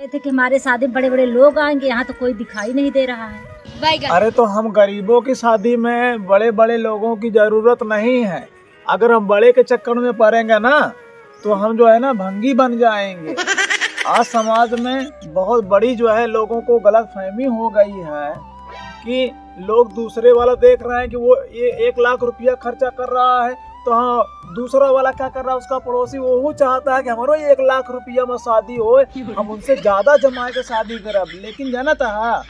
थे कि हमारे शादी में बड़े बड़े लोग आएंगे, यहाँ तो कोई दिखाई नहीं दे रहा है। अरे तो हम गरीबों की शादी में बड़े बड़े लोगों की जरूरत नहीं है। अगर हम बड़े के चक्कर में पड़ेंगे ना तो हम जो है ना भंगी बन जाएंगे। आज समाज में बहुत बड़ी जो है लोगों को गलत फहमी हो गई है कि लोग दूसरे वाला देख रहे हैं कि वो ये 1 लाख रुपया खर्चा कर रहा है, तो हाँ दूसरा वाला क्या कर रहा है, उसका पड़ोसी वो चाहता है कि हमारो 1 लाख रुपया में शादी हो, हम उनसे ज्यादा जमा के शादी करब। लेकिन जाना था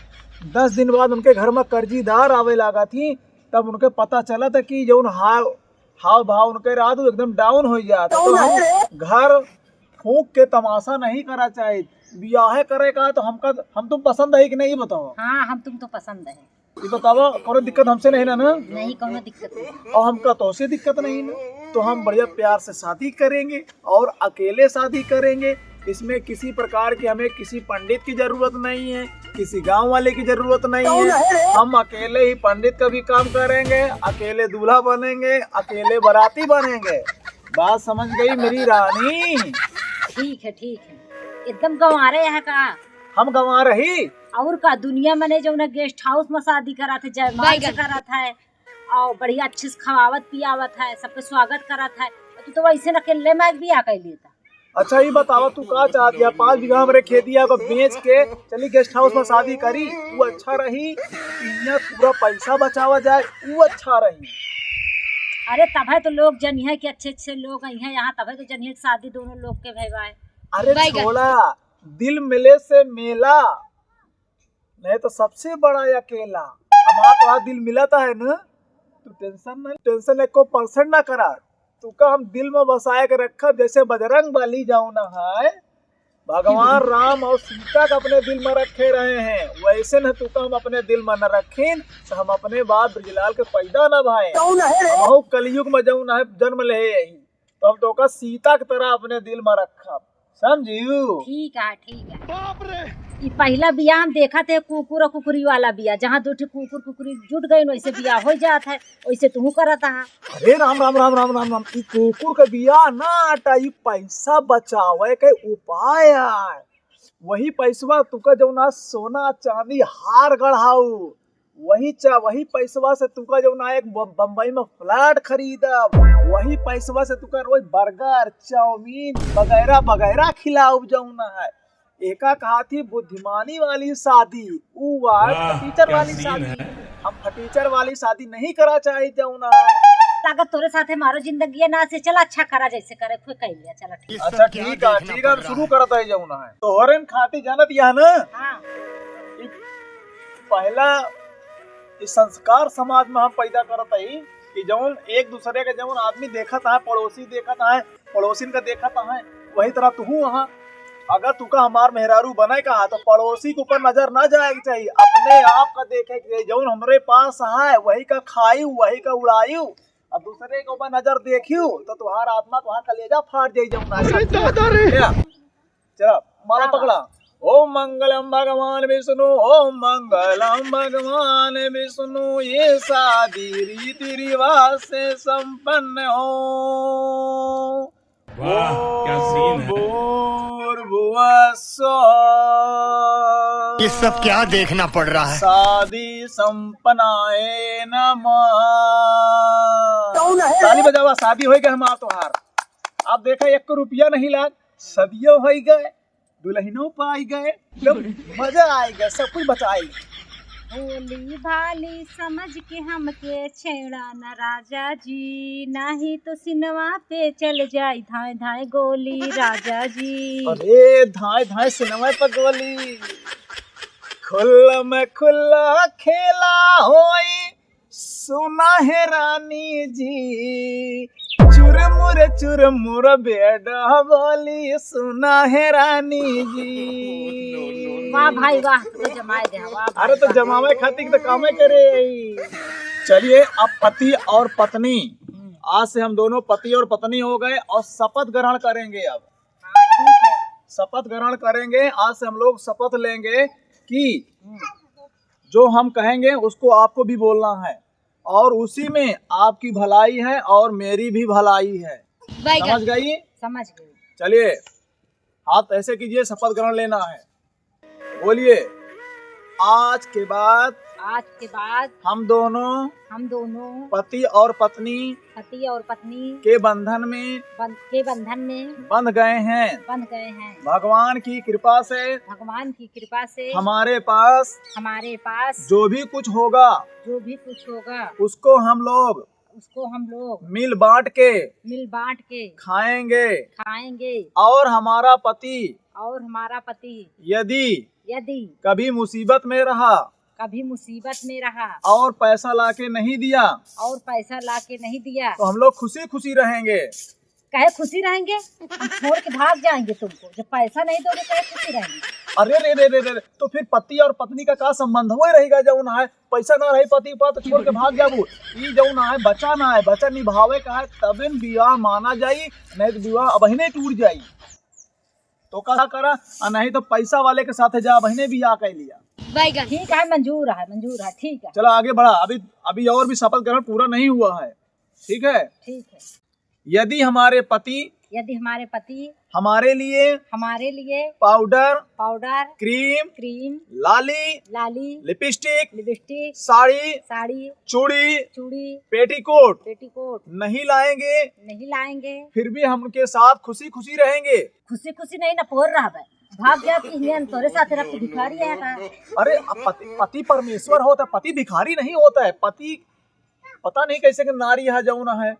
10 दिन बाद उनके घर में कर्जीदार आवे लगा थी, तब उनके पता चला था कि जो हाव भाव उनके रहा तो एकदम डाउन हो जाता। तो हम घर फूक के तमाशा नहीं करा चाहिए। ब्याह करे का तो हम तुम पसंद है कि नहीं बताओ? हाँ, हम तुम तो पसंद है। ये बताओ कोनो दिक्कत हमसे नहीं ना? नहीं, कोनो दिक्कत नहीं। और हमका तो से दिक्कत नहीं ना, तो हम बढ़िया प्यार से शादी करेंगे और अकेले शादी करेंगे। इसमें किसी प्रकार की हमें किसी पंडित की जरूरत नहीं है, किसी गांव वाले की जरूरत नहीं है। हम अकेले ही पंडित का भी काम करेंगे, अकेले दूल्हा बनेंगे, अकेले बाराती बनेंगे। बात समझ गई मेरी रानी? ठीक है, ठीक है। एकदम गंवारे यहाँ का हम गंवा रही और का दुनिया में जो ना गेस्ट हाउस में शादी करा थे, जयमाल से करा था और बढ़िया अच्छे से खवावत पियावत है, सबके स्वागत करा था। तो वैसे न अकेले में भी आ कर लेता। अच्छा ये बतावा तू का चाहती है? 5 बीघा हमारे खेतिया को बेच के चली गेस्ट हाउस में शादी करी, वो अच्छा रही? यहाँ पूरा पैसा बचावा जाए वो अच्छा रही? अरे तब है तो लोग जनिए कि अच्छे अच्छे लोग हैं यहाँ, तब है तो जनिए शादी दोनों लोग के भैया। अरे छोड़ा, दिल मिले से मेला, नहीं तो सबसे बड़ा अकेला। हमारा तो दिल मिलाता है ना, तू टेंशन 1% ना करा। तू का हम दिल में बसाए के रखा, जैसे बजरंग बली जाऊं ना है भगवान राम और सीता का अपने दिल में रखे रहे हैं, वैसे न तू का हम अपने दिल में न रखें तो हम अपने बाप ब्रजलाल के पैदा न भाए। हम कलयुग में जाऊं ना जन्म ले यही, तो हम तो का सीता की तरह अपने दिल में रखा, समझियो? ठीक है, ठीक है। बाप रे, ये पहला बिया हम देखा थे कुकुर और कुकुरी वाला बिया, जहाँ दो कुकुर कुकुरी जुट गए वैसे बिया हो जाता है, वैसे तू करता है। अरे राम राम राम राम राम राम, ई कुकुर का बिया ना आटा, ये पैसा बचावे के उपाय है। वही पैसा तुका जो ना सोना चांदी हार गढ़ाऊ, वही पैसा से तुका जो ना एक बम्बई में फ्लैट खरीदा, वही पैसा से तुका रोज बर्गर चाउमीन वगैरह वगैरह खिलाऊ जाऊ ना है। एका कहा थी बुद्धिमानी वाली शादी, फटीचर वाली शादी। हम फटीचर वाली शादी नहीं करा चाहे जाऊ ना है। ताकत तोरे साथ हमारो जिंदगी ना से चला, अच्छा करा जैसे करे कोई कह लिया। चला ठीक। अच्छा ठीक है, शुरू करता है जाऊ ना है। तो हरेन खाती जानत यह ना, हाँ। पहला इस संस्कार समाज में हम पैदा करता ही कि जौन एक दूसरे के जौन आदमी देखता है, पड़ोसी देखता है, पड़ोसिन का देखता है, वही तरह तू वहाँ अगर तुका हमार मेहरारू बने का तो पड़ोसी के ऊपर नजर ना जाएगी चाहिए, अपने आप का देखे कि जौन हमरे पास है वही का खायू वही का उड़ायू, अब दूसरे के ऊपर नजर देखियो तो तुम्हारा आत्मा तुम्हारा कलेजा फाड़ जाई जाऊँ। चलो माला पकड़ा। ओम मंगलम भगवान विष्णु, ओम मंगलम भगवान विष्णु, ये शादी रीति रिवाज से संपन्न हो। वाह क्या सीन है। ये सब क्या देखना पड़ रहा है? शादी संपन्नाए नमः। ताली बजावा, शादी हो गए हमार तोहार। आप देखा 1 रुपया नहीं लाग, सदियों हो गए, दुल्हनों पाई गए, मजा आएगा, सब कुछ बचाएगा। भोली भाली समझ के हमके छेड़ा न राजा जी, नहीं तो सिनेमा पे चल जाए धाए धाए गोली राजा जी। अरे धाए धाए सिनेमा पर गोली, खुल्ला में खुल्ला खेला होई सुना है रानी जी, चुरमुर बेड़ा बोली सुना है रानी जी। वाह भाई वाह, तो जमाए दे। वाह अरे तो जमावे खातिर तो कामे करे। चलिए अब पति और पत्नी, आज से हम दोनों पति और पत्नी हो गए और शपथ ग्रहण करेंगे। अब ठीक है, शपथ ग्रहण करेंगे। आज से हम लोग शपथ लेंगे कि जो हम कहेंगे उसको आपको भी बोलना है और उसी में आपकी भलाई है और मेरी भी भलाई है। समझ गई? समझ गई। चलिए हाथ ऐसे कीजिए, शपथ ग्रहण लेना है। बोलिए। आज के बाद हम दोनों पति और पत्नी के बंधन में बंध गए हैं। भगवान की कृपा से हमारे पास जो भी कुछ होगा उसको हम लोग मिल बांट के खाएंगे। और हमारा पति यदि कभी मुसीबत में रहा और पैसा लाके नहीं दिया तो हम लोग खुशी खुशी रहेंगे। कहे खुशी रहेंगे? हम छोड़ के भाग जाएंगे तुमको। जब पैसा नहीं दोगे कहे खुशी रहेंगे? अरे रे तो फिर पति और पत्नी का क्या संबंध हो रहेगा? जब है पैसा ना रही पति पर तो छोड़ के भाग जाबू। ई जब है बच्चा ना है, बच्चा निभावे का है तबे विवाह माना जाई, नहीं तो विवाह अबहिने टूट जाई। तो क्या करा? नहीं तो पैसा वाले के साथ जा, बहने भी आ कर लिया। ठीक है, मंजूर है, ठीक है। चलो आगे बढ़ा। अभी और भी शपथ ग्रहण पूरा नहीं हुआ है। ठीक है। यदि हमारे पति हमारे लिए पाउडर क्रीम लाली लिपस्टिक साड़ी चूड़ी पेटीकोट नहीं लाएंगे फिर भी हम उनके साथ खुशी खुशी रहेंगे। खुशी नहीं ना पोर रहा है। भाग जा कि तोरे साथ रख भिखारी है का? अरे पति परमेश्वर होता है, पति भिखारी नहीं होता है। पति पता नहीं कैसे के नारी है जौना है।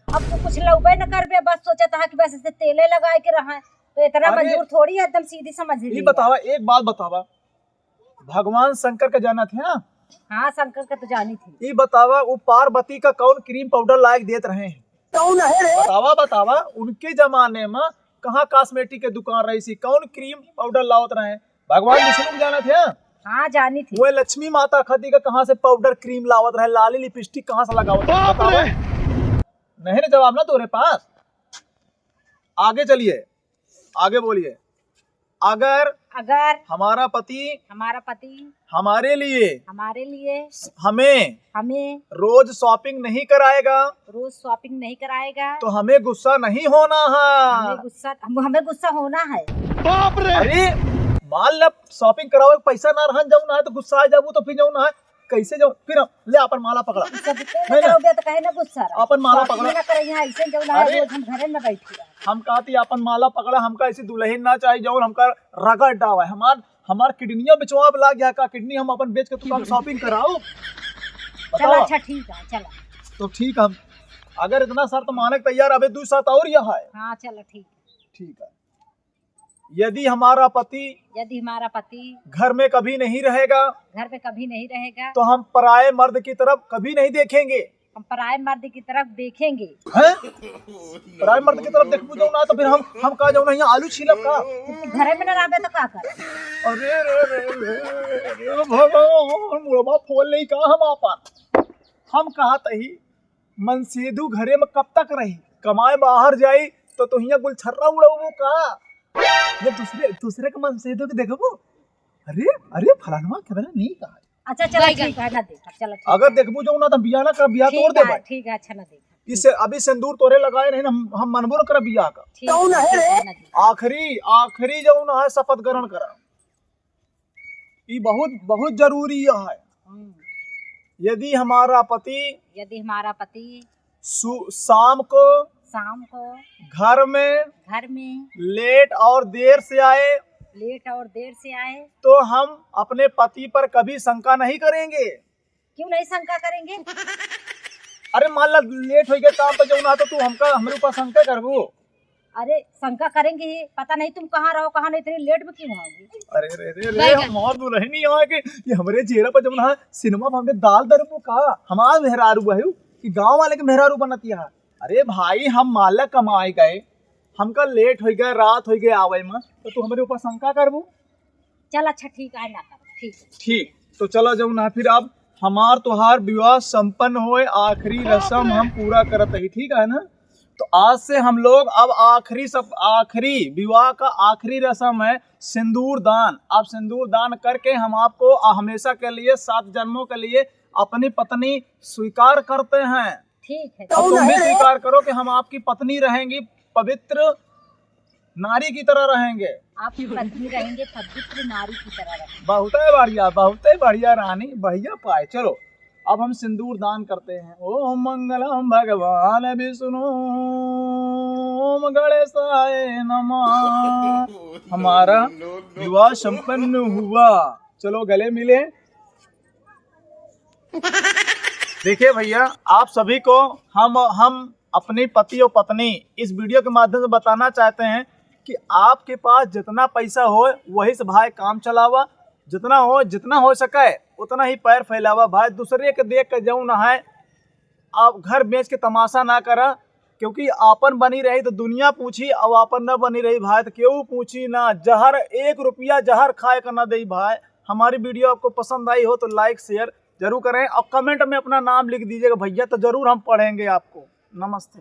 अब तो कुछ लौबे न करबे, बस सोचा था कि बस ऐसे तेले लगाए के रहा है तो इतना मंजूर थोड़ी है। एकदम सीधी समझ ली। बतावा, एक बात बतावा, भगवान शंकर का जाना था? हाँ, शंकर का तो जानी थी। ये बतावा वो पार्वती का कौन क्रीम पाउडर लायक देते रहे हैं? कौन है रे? बतावा उनके जमाने में कहाँ कॉस्मेटिक के दुकान रही थी, कौन क्रीम पाउडर लावत रहे? भगवान विष्णु को जाना थे? हाँ, जानी थी। वो लक्ष्मी माता खती का कहाँ से पाउडर क्रीम लावत रहे, लाली लिपस्टिक कहाँ से लगावत? नहीं जवाब ना तुम्हारे पास। आगे चलिए, आगे बोलिए। अगर हमारा पति हमारे लिए हमें रोज शॉपिंग नहीं कराएगा तो हमें गुस्सा नहीं होना है। हमें गुस्सा होना है। बाप रे! अरे मान लो शॉपिंग कराओ, पैसा ना रहन जाऊँ ना है तो गुस्सा आ जाऊँ तो फिर जाऊँ ना है कैसे जाऊँ? फिर ले अपन माला पकड़ा। अपन माला पकड़ा। हम कहती अपन माला पकड़ा, हमका ऐसी दुल्हन ना चाहिए जो हमका रगड़ डावा है। हमार किडनियों बेचवा लग गया का किडनी हम अपन बेच के तुम शॉपिंग कराओ। चलो अच्छा ठीक है, चलो तो ठीक है। अगर इतना शर्त माने तैयार, अबे 2 शर्त और यह है। हाँ चलो ठीक है। यदि हमारा पति घर में कभी नहीं रहेगा तो हम पराये मर्द की तरफ कभी नहीं देखेंगे। पराये मर्द की तरफ देखेंगे? पराये मर्द की तरफ देखबू जाऊ ना तो फिर हम कहा जाऊ ना यहाँ आलू छीलब का? घरे में न रहबे तो का करे? अरे रे भगवान, मुड़वा फोल नहीं का हम आपन। हम कहा तही मनसेदू घरे में कब तक रही, कमाए बाहर जाई तो तुहिया गुलछर्रा उड़ाऊ का? जब दूसरे का मनसेदू के देखबो, अरे फलानवा कितना नहीं कहा। अच्छा चलो ठीक है, ना देखा। चलो अगर देखबू जाऊ ना तो बियाह ना कर, बियाह तोड़ दे भाई। ठीक है, अच्छा ना देखा। इससे अभी सिंदूर तोरे लगाए नहीं ना, हम मनबो न कर बियाह का। आखिरी जाऊ ना है शपथ ग्रहण करा। ये बहुत जरूरी है। यदि हमारा पति शाम को घर में लेट और देर से आए तो हम अपने पति पर कभी शंका नहीं करेंगे। क्यों नहीं शंका करेंगे? अरे मान ला लेट हो गया काम पर जाऊँ ना तो तू हमारे ऊपर शंका करबो? अरे शंका करेंगे ही, पता नहीं तुम कहाँ रहो कहाँ नहीं, इतनी लेट में क्यों आओगी? अरे हमार दुल्हन नहीं आए कि ये हमरे चेहरा पर जब ना सिनेमा में हमने दाल दरबो का हमार मेहरारू है कि गांव वाले के मेहरारू बनती है। अरे भाई हम माला कमाए गए, हमका लेट हो गया, रात हो गया आवे में, तो तू हमारे ऊपर शंका करबू? चल अच्छा ठीक है, ना कर। ठीक तो चलो जाऊ ना फिर अब हमार तोहार विवाह संपन्न होए, आखिरी रस्म हम पूरा करत ही। ठीक है ना? तो आज से हम लोग अब आखिरी विवाह का आखिरी रस्म है सिंदूर दान। अब सिंदूर दान करके हम आपको हमेशा के लिए 7 जन्मों के लिए अपनी पत्नी स्वीकार करते हैं। ठीक है। तो तुम भी स्वीकार करो कि हम आपकी पत्नी रहेंगी, पवित्र नारी की तरह रहेंगे। आप पत्नी रहेंगे पवित्र नारी की तरह रहेंगे। बहुत ही बढ़िया रानी, बढ़िया पाए। चलो अब हम सिंदूर दान करते हैं। ओम मंगलम भगवान विष्णु ओम गणेशाय नमः। हमारा विवाह संपन्न हुआ। चलो गले मिले। देखिए भैया, आप सभी को हम अपनी पति और पत्नी इस वीडियो के माध्यम से बताना चाहते हैं कि आपके पास जितना पैसा हो वही से भाई काम चलावा, जितना हो सके उतना ही पैर फैलावा। भाई दूसरे के देख कर जाऊँ ना है, आप घर बेच के तमाशा ना करा, क्योंकि आपन बनी रही तो दुनिया पूछी, अब आपन न बनी रही भाई तो क्यों पूछी ना। जहर 1 रुपया जहर खाए का ना दे भाई। हमारी वीडियो आपको पसंद आई हो तो लाइक शेयर जरूर करें और कमेंट में अपना नाम लिख दीजिएगा भैया, तो जरूर हम पढ़ेंगे आपको। नमस्ते।